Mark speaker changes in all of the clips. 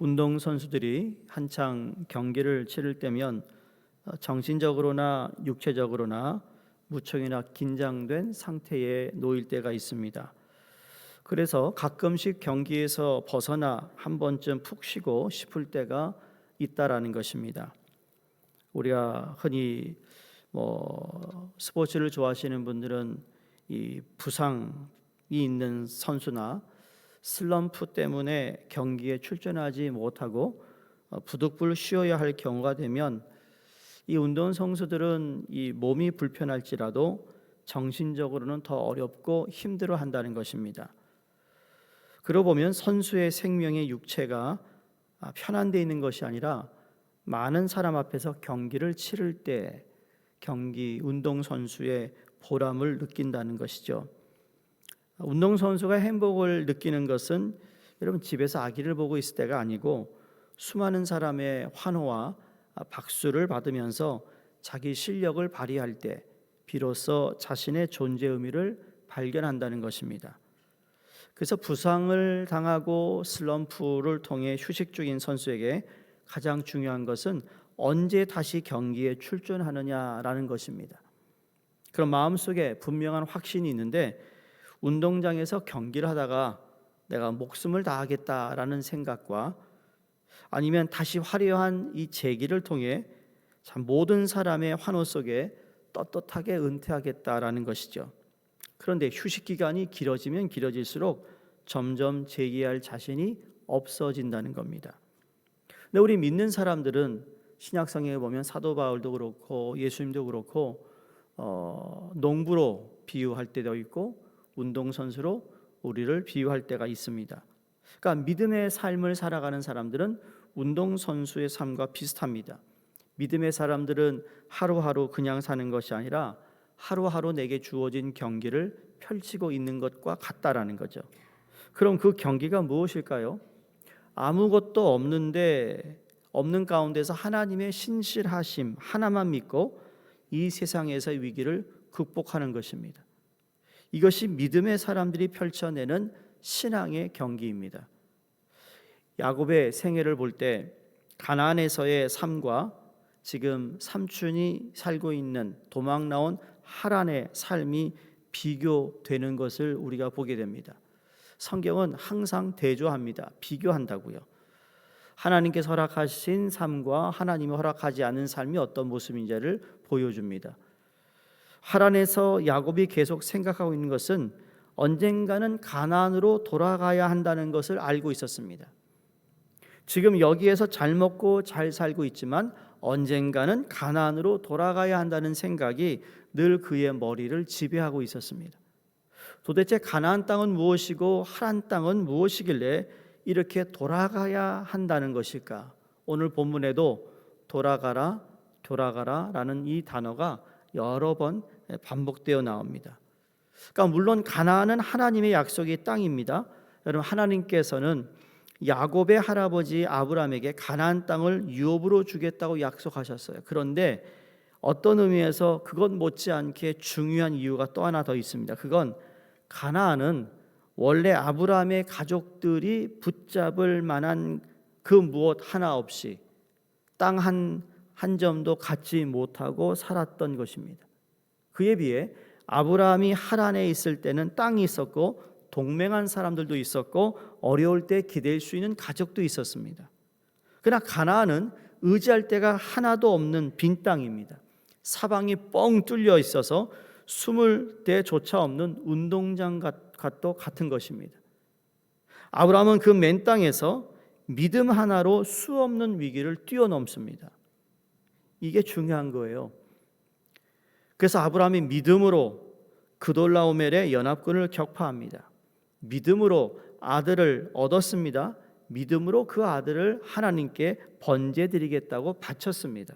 Speaker 1: 운동선수들이 한창 경기를 치를 때면 정신적으로나 육체적으로나 무척이나 긴장된 상태에 놓일 때가 있습니다. 그래서 가끔씩 경기에서 벗어나 한 번쯤 푹 쉬고 싶을 때가 있다라는 것입니다. 우리가 흔히 스포츠를 좋아하시는 분들은 이 부상이 있는 선수나 슬럼프 때문에 경기에 출전하지 못하고 부득불 쉬어야 할 경우가 되면 이 운동 선수들은 이 몸이 불편할지라도 정신적으로는 더 어렵고 힘들어 한다는 것입니다. 그러고 보면 선수의 생명의 육체가 편한 데 있는 것이 아니라 많은 사람 앞에서 경기를 치를 때 운동선수의 보람을 느낀다는 것이죠. 운동선수가 행복을 느끼는 것은 여러분 집에서 아기를 보고 있을 때가 아니고 수많은 사람의 환호와 박수를 받으면서 자기 실력을 발휘할 때 비로소 자신의 존재 의미를 발견한다는 것입니다. 그래서 부상을 당하고 슬럼프를 통해 휴식 중인 선수에게 가장 중요한 것은 언제 다시 경기에 출전하느냐라는 것입니다. 그런 마음속에 분명한 확신이 있는데 운동장에서 경기를 하다가 내가 목숨을 다하겠다라는 생각과 아니면 다시 화려한 이 재기를 통해 참 모든 사람의 환호 속에 떳떳하게 은퇴하겠다라는 것이죠. 그런데 휴식 기간이 길어지면 길어질수록 점점 재기할 자신이 없어진다는 겁니다. 근데 우리 믿는 사람들은 신약성경에 보면 사도 바울도 그렇고 예수님도 그렇고 농부로 비유할 때도 있고 운동선수로 우리를 비유할 때가 있습니다. 그러니까 믿음의 삶을 살아가는 사람들은 운동선수의 삶과 비슷합니다. 믿음의 사람들은 하루하루 그냥 사는 것이 아니라 하루하루 내게 주어진 경기를 펼치고 있는 것과 같다라는 거죠. 그럼 그 경기가 무엇일까요? 아무것도 없는 가운데서 하나님의 신실하심 하나만 믿고 이 세상에서의 위기를 극복하는 것입니다. 이것이 믿음의 사람들이 펼쳐내는 신앙의 경기입니다. 야곱의 생애를 볼 때 가나안에서의 삶과 지금 삼촌이 살고 있는 도망 나온 하란의 삶이 비교되는 것을 우리가 보게 됩니다. 성경은 항상 대조합니다. 비교한다고요. 하나님께서 허락하신 삶과 하나님이 허락하지 않은 삶이 어떤 모습인지를 보여줍니다. 하란에서 야곱이 계속 생각하고 있는 것은 언젠가는 가나안으로 돌아가야 한다는 것을 알고 있었습니다. 지금 여기에서 잘 먹고 잘 살고 있지만 언젠가는 가나안으로 돌아가야 한다는 생각이 늘 그의 머리를 지배하고 있었습니다. 도대체 가나안 땅은 무엇이고 하란 땅은 무엇이길래 이렇게 돌아가야 한다는 것일까? 오늘 본문에도 돌아가라 라는 이 단어가 여러 번 반복되어 나옵니다. 그러니까 물론 가나안은 하나님의 약속의 땅입니다. 여러분, 하나님께서는 야곱의 할아버지 아브라함에게 가나안 땅을 유업으로 주겠다고 약속하셨어요. 그런데 어떤 의미에서 그것 못지않게 중요한 이유가 또 하나 더 있습니다. 그건 가나안은 원래 아브라함의 가족들이 붙잡을 만한 그 무엇 하나 없이 땅 한 점도 갖지 못하고 살았던 것입니다. 그에 비해 아브라함이 하란에 있을 때는 땅이 있었고 동맹한 사람들도 있었고 어려울 때 기댈 수 있는 가족도 있었습니다. 그러나 가나안은 의지할 데가 하나도 없는 빈 땅입니다. 사방이 뻥 뚫려 있어서 숨을 데조차 없는 운동장과 같은 것입니다. 아브라함은 그 맨 땅에서 믿음 하나로 수없는 위기를 뛰어넘습니다. 이게 중요한 거예요. 그래서 아브라함이 믿음으로 그돌라오멜의 연합군을 격파합니다. 믿음으로 아들을 얻었습니다. 믿음으로 그 아들을 하나님께 번제드리겠다고 바쳤습니다.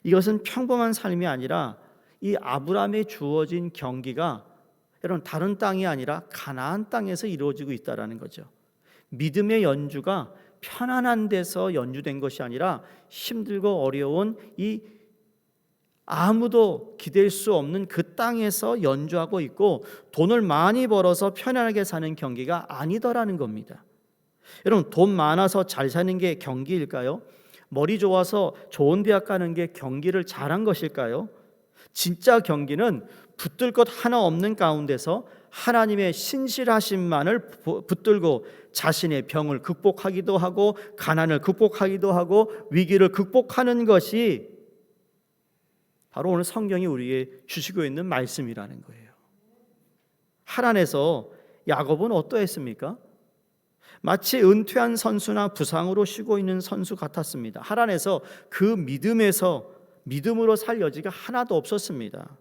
Speaker 1: 이것은 평범한 삶이 아니라 이 아브라함에 주어진 경기가 여러분 다른 땅이 아니라 가나안 땅에서 이루어지고 있다는 거죠. 믿음의 연주가 편안한 데서 연주된 것이 아니라 힘들고 어려운 이 아무도 기댈 수 없는 그 땅에서 연주하고 있고 돈을 많이 벌어서 편안하게 사는 경기가 아니더라는 겁니다. 여러분, 돈 많아서 잘 사는 게 경기일까요? 머리 좋아서 좋은 대학 가는 게 경기를 잘한 것일까요? 진짜 경기는 붙들 것 하나 없는 가운데서 하나님의 신실하심만을 붙들고 자신의 병을 극복하기도 하고 가난을 극복하기도 하고 위기를 극복하는 것이 바로 오늘 성경이 우리에게 주시고 있는 말씀이라는 거예요. 하란에서 야곱은 어떠했습니까? 마치 은퇴한 선수나 부상으로 쉬고 있는 선수 같았습니다. 하란에서 그 믿음으로 살 여지가 하나도 없었습니다.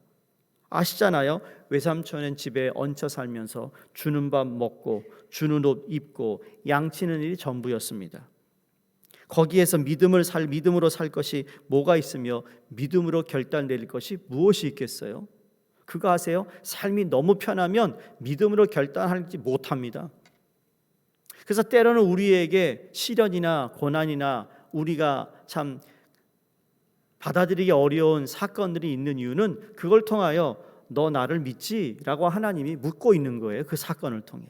Speaker 1: 아시잖아요. 외삼촌은 집에 얹혀 살면서 주는 밥 먹고 주는 옷 입고 양치는 일이 전부였습니다. 거기에서 믿음으로 살 것이 뭐가 있으며 믿음으로 결단 내릴 것이 무엇이 있겠어요? 그거 아세요? 삶이 너무 편하면 믿음으로 결단하지 못합니다. 그래서 때로는 우리에게 시련이나 고난이나 우리가 참 받아들이기 어려운 사건들이 있는 이유는 그걸 통하여 너 나를 믿지? 라고 하나님이 묻고 있는 거예요. 그 사건을 통해.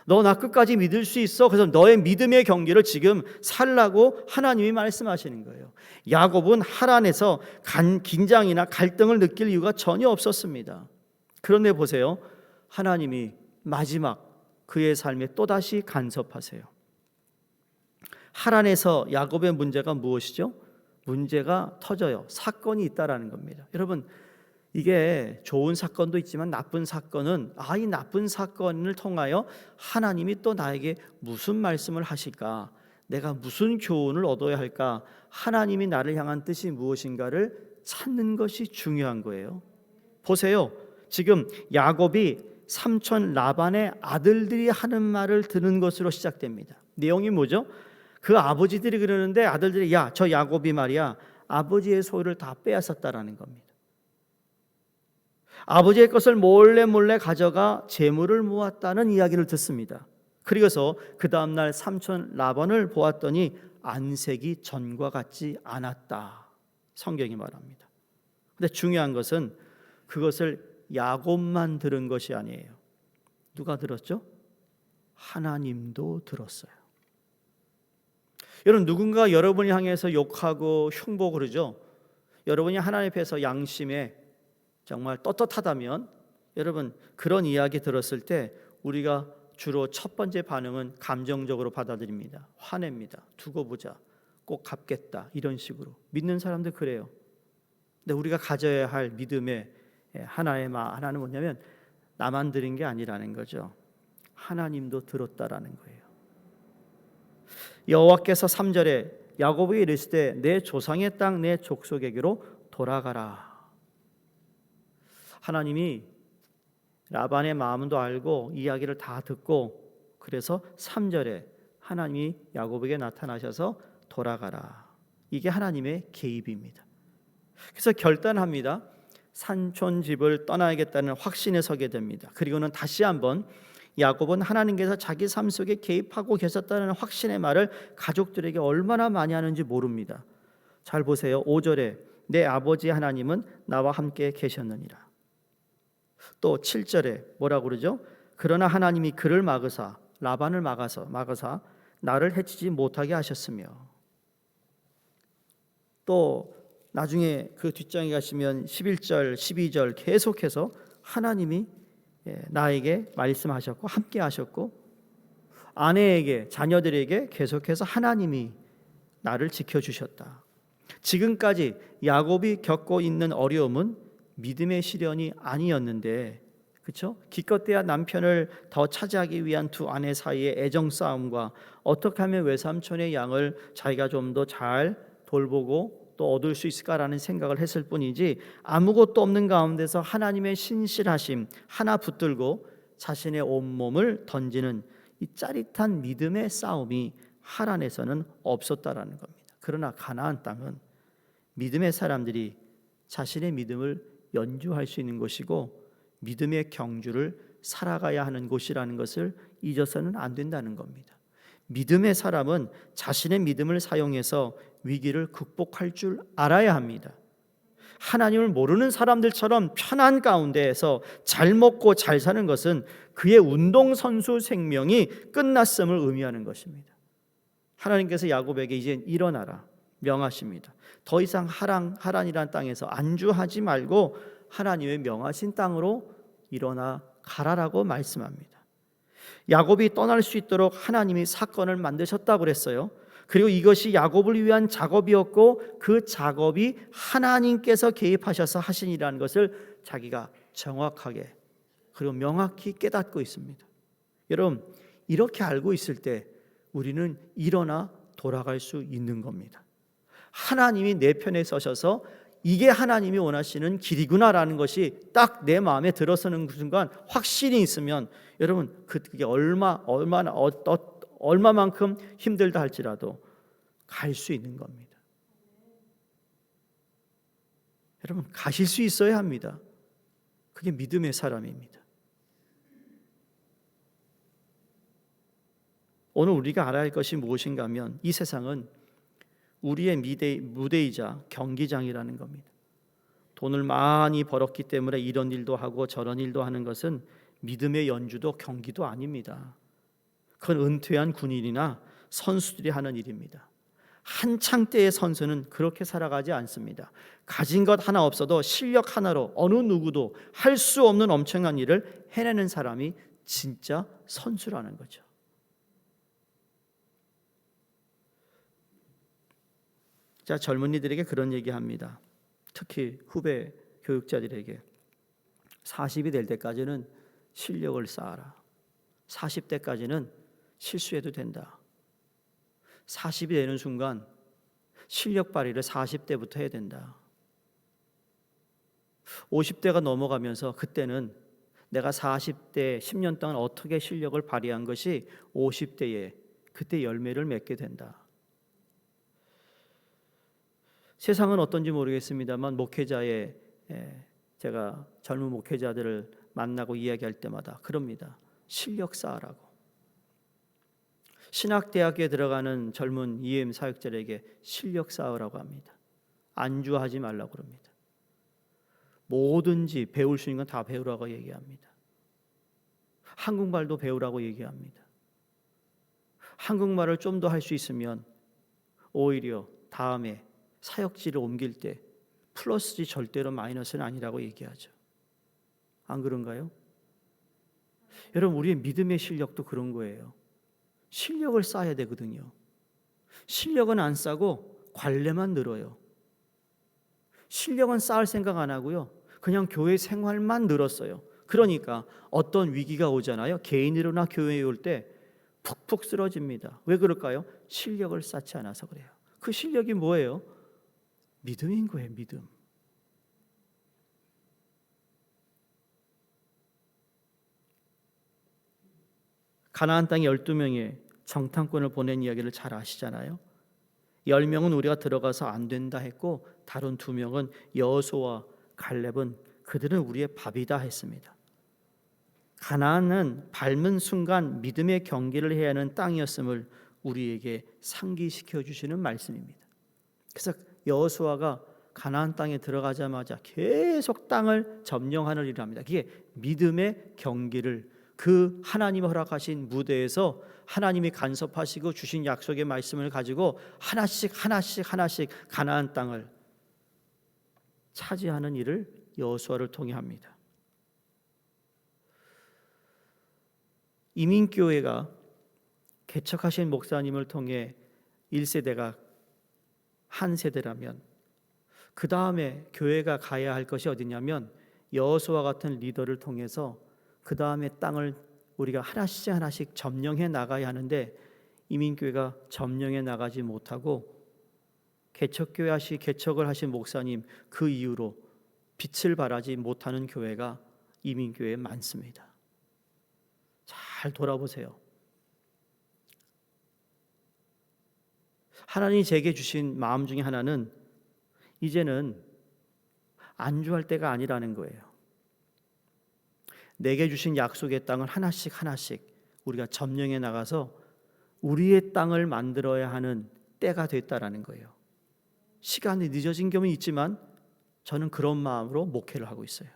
Speaker 1: 너 나 끝까지 믿을 수 있어? 그래서 너의 믿음의 경기를 지금 살라고 하나님이 말씀하시는 거예요. 야곱은 하란에서 긴장이나 갈등을 느낄 이유가 전혀 없었습니다. 그런데 보세요. 하나님이 마지막 그의 삶에 또다시 간섭하세요. 하란에서 야곱의 문제가 무엇이죠? 문제가 터져요. 사건이 있다라는 겁니다. 여러분, 이게 좋은 사건도 있지만 나쁜 사건은 이 나쁜 사건을 통하여 하나님이 또 나에게 무슨 말씀을 하실까? 내가 무슨 교훈을 얻어야 할까? 하나님이 나를 향한 뜻이 무엇인가를 찾는 것이 중요한 거예요. 보세요. 지금 야곱이 삼촌 라반의 아들들이 하는 말을 들은 것으로 시작됩니다. 내용이 뭐죠? 그 아버지들이 그러는데 아들들이 야, 저 야곱이 말이야 아버지의 소유를 다 빼앗았다라는 겁니다. 아버지의 것을 몰래 가져가 재물을 모았다는 이야기를 듣습니다. 그리고서 그 다음날 삼촌 라반을 보았더니 안색이 전과 같지 않았다. 성경이 말합니다. 근데 중요한 것은 그것을 야곱만 들은 것이 아니에요. 누가 들었죠? 하나님도 들었어요. 여러분, 누군가 여러분을 향해서 욕하고 흉보 그러죠. 여러분이 하나님 앞에서 양심에 정말 떳떳하다면 여러분 그런 이야기 들었을 때 우리가 주로 첫 번째 반응은 감정적으로 받아들입니다. 화냅니다. 두고 보자. 꼭 갚겠다. 이런 식으로. 믿는 사람들 그래요. 근데 우리가 가져야 할 믿음의 하나는 뭐냐면 나만 들은 게 아니라는 거죠. 하나님도 들었다라는 거예요. 여호와께서 3절에 야곱에게 이르시되 내 조상의 땅 내 족속에게로 돌아가라. 하나님이 라반의 마음도 알고 이야기를 다 듣고 그래서 3절에 하나님이 야곱에게 나타나셔서 돌아가라. 이게 하나님의 개입입니다. 그래서 결단합니다. 산촌 집을 떠나야겠다는 확신에 서게 됩니다. 그리고는 다시 한번 야곱은 하나님께서 자기 삶 속에 개입하고 계셨다는 확신의 말을 가족들에게 얼마나 많이 하는지 모릅니다. 잘 보세요. 5절에 내 아버지 하나님은 나와 함께 계셨느니라. 또 7절에 뭐라고 그러죠? 그러나 하나님이 그를 막으사 라반을 막으사 나를 해치지 못하게 하셨으며, 또 나중에 그 뒷장에 가시면 11절 12절 계속해서 하나님이 나에게 말씀하셨고 함께 하셨고 아내에게 자녀들에게 계속해서 하나님이 나를 지켜주셨다. 지금까지 야곱이 겪고 있는 어려움은 믿음의 시련이 아니었는데, 그렇죠? 기껏해야 남편을 더 차지하기 위한 두 아내 사이의 애정 싸움과 어떻게 하면 외삼촌의 양을 자기가 좀 더 잘 돌보고 또 얻을 수 있을까라는 생각을 했을 뿐이지 아무것도 없는 가운데서 하나님의 신실하심 하나 붙들고 자신의 온몸을 던지는 이 짜릿한 믿음의 싸움이 하란에서는 없었다라는 겁니다. 그러나 가나안 땅은 믿음의 사람들이 자신의 믿음을 연주할 수 있는 곳이고 믿음의 경주를 살아가야 하는 곳이라는 것을 잊어서는 안 된다는 겁니다. 믿음의 사람은 자신의 믿음을 사용해서 위기를 극복할 줄 알아야 합니다. 하나님을 모르는 사람들처럼 편한 가운데에서 잘 먹고 잘 사는 것은 그의 운동선수 생명이 끝났음을 의미하는 것입니다. 하나님께서 야곱에게 이제 일어나라 명하십니다. 더 이상 하란이라는 땅에서 안주하지 말고 하나님의 명하신 땅으로 일어나 가라라고 말씀합니다. 야곱이 떠날 수 있도록 하나님이 사건을 만드셨다고 그랬어요. 그리고 이것이 야곱을 위한 작업이었고 그 작업이 하나님께서 개입하셔서 하신 일이라는 것을 자기가 정확하게 그리고 명확히 깨닫고 있습니다. 여러분, 이렇게 알고 있을 때 우리는 일어나 돌아갈 수 있는 겁니다. 하나님이 내 편에 서셔서 이게 하나님이 원하시는 길이구나라는 것이 딱 내 마음에 들어서는 순간 확신이 있으면 여러분 그게 얼마만큼 힘들다 할지라도 갈 수 있는 겁니다. 여러분 가실 수 있어야 합니다. 그게 믿음의 사람입니다. 오늘 우리가 알아야 할 것이 무엇인가 하면 이 세상은 우리의 무대이자 경기장이라는 겁니다. 돈을 많이 벌었기 때문에 이런 일도 하고 저런 일도 하는 것은 믿음의 연주도 경기도 아닙니다. 그건 은퇴한 군인이나 선수들이 하는 일입니다. 한창 때의 선수는 그렇게 살아가지 않습니다. 가진 것 하나 없어도 실력 하나로 어느 누구도 할 수 없는 엄청난 일을 해내는 사람이 진짜 선수라는 거죠. 자, 젊은이들에게 그런 얘기합니다. 특히 후배 교육자들에게 40이 될 때까지는 실력을 쌓아라. 40대까지는 실수해도 된다. 40이 되는 순간 실력 발휘를 40대부터 해야 된다. 50대가 넘어가면서 그때는 내가 40대 10년 동안 어떻게 실력을 발휘한 것이 50대에 그때 열매를 맺게 된다. 세상은 어떤지 모르겠습니다만 목회자의 제가 젊은 목회자들을 만나고 이야기할 때마다 그럽니다. 실력 쌓으라고. 신학대학에 들어가는 젊은 EM 사역자에게 실력 쌓으라고 합니다. 안주하지 말라고 그럽니다. 뭐든지 배울 수 있는 건 다 배우라고 얘기합니다. 한국말도 배우라고 얘기합니다. 한국말을 좀 더 할 수 있으면 오히려 다음에 사역지를 옮길 때 플러스지 절대로 마이너스는 아니라고 얘기하죠. 안 그런가요? 여러분 우리의 믿음의 실력도 그런 거예요. 실력을 쌓아야 되거든요. 실력은 안 쌓고 관례만 늘어요. 실력은 쌓을 생각 안 하고요. 그냥 교회 생활만 늘었어요. 그러니까 어떤 위기가 오잖아요. 개인으로나 교회에 올 때 푹푹 쓰러집니다. 왜 그럴까요? 실력을 쌓지 않아서 그래요. 그 실력이 뭐예요? 믿음인 거예요. 믿음. 가나안 땅에 12명의 정탐꾼을 보낸 이야기를 잘 아시잖아요. 10명은 우리가 들어가서 안 된다 했고 다른 2명은 여호수아와 갈렙은 그들은 우리의 밥이다 했습니다. 가나안은 밟는 순간 믿음의 경기를 해야 하는 땅이었음을 우리에게 상기시켜 주시는 말씀입니다. 그래서 여호수아가 가나안 땅에 들어가자마자 계속 땅을 점령하는 일을 합니다. 그게 믿음의 경기를 그 하나님이 허락하신 무대에서 하나님이 간섭하시고 주신 약속의 말씀을 가지고 하나씩 가나안 땅을 차지하는 일을 여호수아를 통해 합니다. 이민교회가 개척하신 목사님을 통해 1세대가 한 세대라면 그 다음에 교회가 가야 할 것이 어디냐면 여호수아 같은 리더를 통해서 그 다음에 땅을 우리가 하나씩 점령해 나가야 하는데 이민교회가 점령해 나가지 못하고 개척을 하신 목사님 그 이후로 빛을 발하지 못하는 교회가 이민교회에 많습니다. 잘 돌아보세요. 하나님이 제게 주신 마음 중에 하나는 이제는 안주할 때가 아니라는 거예요. 내게 주신 약속의 땅을 하나씩 우리가 점령해 나가서 우리의 땅을 만들어야 하는 때가 됐다라는 거예요. 시간이 늦어진 경우는 있지만 저는 그런 마음으로 목회를 하고 있어요.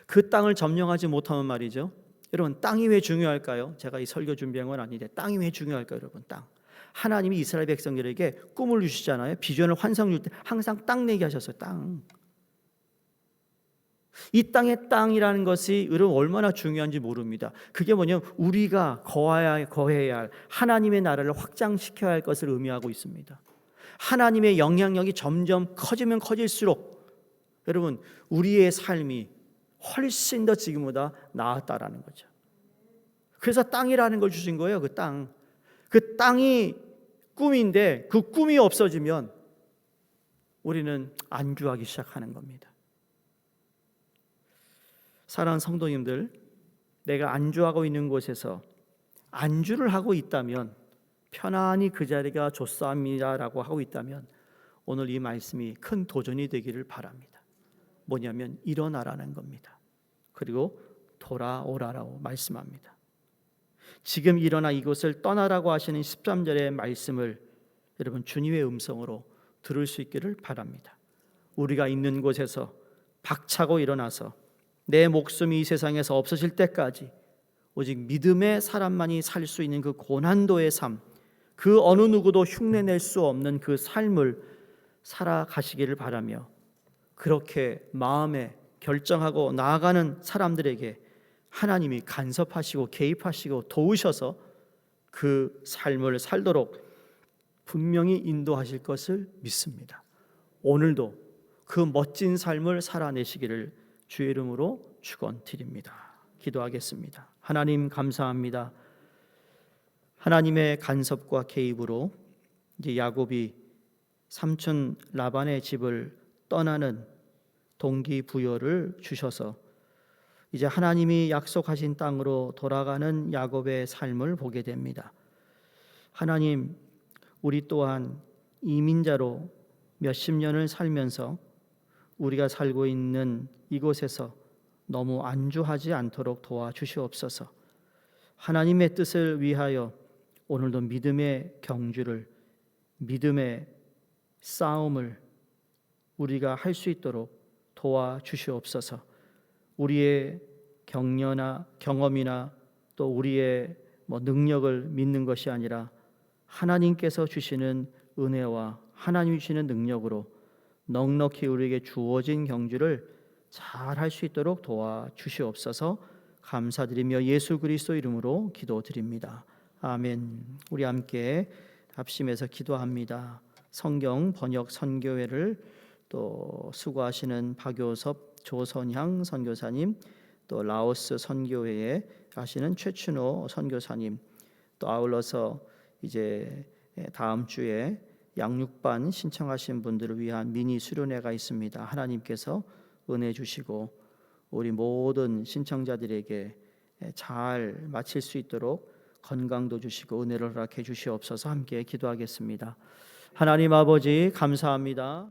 Speaker 1: 그 땅을 점령하지 못하면 말이죠. 여러분, 땅이 왜 중요할까요? 제가 이 설교 준비한 건 아닌데 땅이 왜 중요할까요, 여러분? 땅. 하나님이 이스라엘 백성들에게 꿈을 주시잖아요. 비전을 환상 줄 때 항상 땅 얘기하셨어요. 땅. 이 땅의 땅이라는 것이 여러분 얼마나 중요한지 모릅니다. 그게 뭐냐면 우리가 거해야 할 하나님의 나라를 확장시켜야 할 것을 의미하고 있습니다. 하나님의 영향력이 점점 커지면 커질수록 여러분 우리의 삶이 훨씬 더 지금보다 나았다라는 거죠. 그래서 땅이라는 걸 주신 거예요. 그 땅. 그 땅이 꿈인데 그 꿈이 없어지면 우리는 안주하기 시작하는 겁니다. 사랑하는 성도님들, 내가 안주하고 있는 곳에서 안주를 하고 있다면, 편안히 그 자리가 좋사옵니다라고 하고 있다면 오늘 이 말씀이 큰 도전이 되기를 바랍니다. 뭐냐면 일어나라는 겁니다. 그리고 돌아오라라고 말씀합니다. 지금 일어나 이곳을 떠나라고 하시는 13절의 말씀을 여러분 주님의 음성으로 들을 수 있기를 바랍니다. 우리가 있는 곳에서 박차고 일어나서 내 목숨이 이 세상에서 없어질 때까지 오직 믿음의 사람만이 살 수 있는 그 고난도의 삶, 그 어느 누구도 흉내낼 수 없는 그 삶을 살아가시기를 바라며, 그렇게 마음에 결정하고 나아가는 사람들에게 하나님이 간섭하시고 개입하시고 도우셔서 그 삶을 살도록 분명히 인도하실 것을 믿습니다. 오늘도 그 멋진 삶을 살아내시기를 주의 이름으로 축원드립니다. 기도하겠습니다. 하나님 감사합니다. 하나님의 간섭과 개입으로 이제 야곱이 삼촌 라반의 집을 떠나는 동기부여를 주셔서 이제 하나님이 약속하신 땅으로 돌아가는 야곱의 삶을 보게 됩니다. 하나님, 우리 또한 이민자로 몇십 년을 살면서 우리가 살고 있는 이곳에서 너무 안주하지 않도록 도와주시옵소서. 하나님의 뜻을 위하여 오늘도 믿음의 경주를, 믿음의 싸움을 우리가 할 수 있도록 도와주시옵소서. 우리의 격려나 경험이나 또 우리의 능력을 믿는 것이 아니라 하나님께서 주시는 은혜와 하나님이 주시는 능력으로 넉넉히 우리에게 주어진 경주를 잘 할 수 있도록 도와주시옵소서. 감사드리며 예수 그리스도 이름으로 기도드립니다. 아멘. 우리 함께 합심해서 기도합니다. 성경 번역 선교회를 또 수고하시는 박효섭 조선향 선교사님, 또 라오스 선교회에 가시는 최춘호 선교사님, 또 아울러서 이제 다음 주에 양육반 신청하신 분들을 위한 미니 수련회가 있습니다. 하나님께서 은혜 주시고 우리 모든 신청자들에게 잘 마칠 수 있도록 건강도 주시고 은혜를 허락해 주시옵소서. 함께 기도하겠습니다. 하나님 아버지 감사합니다.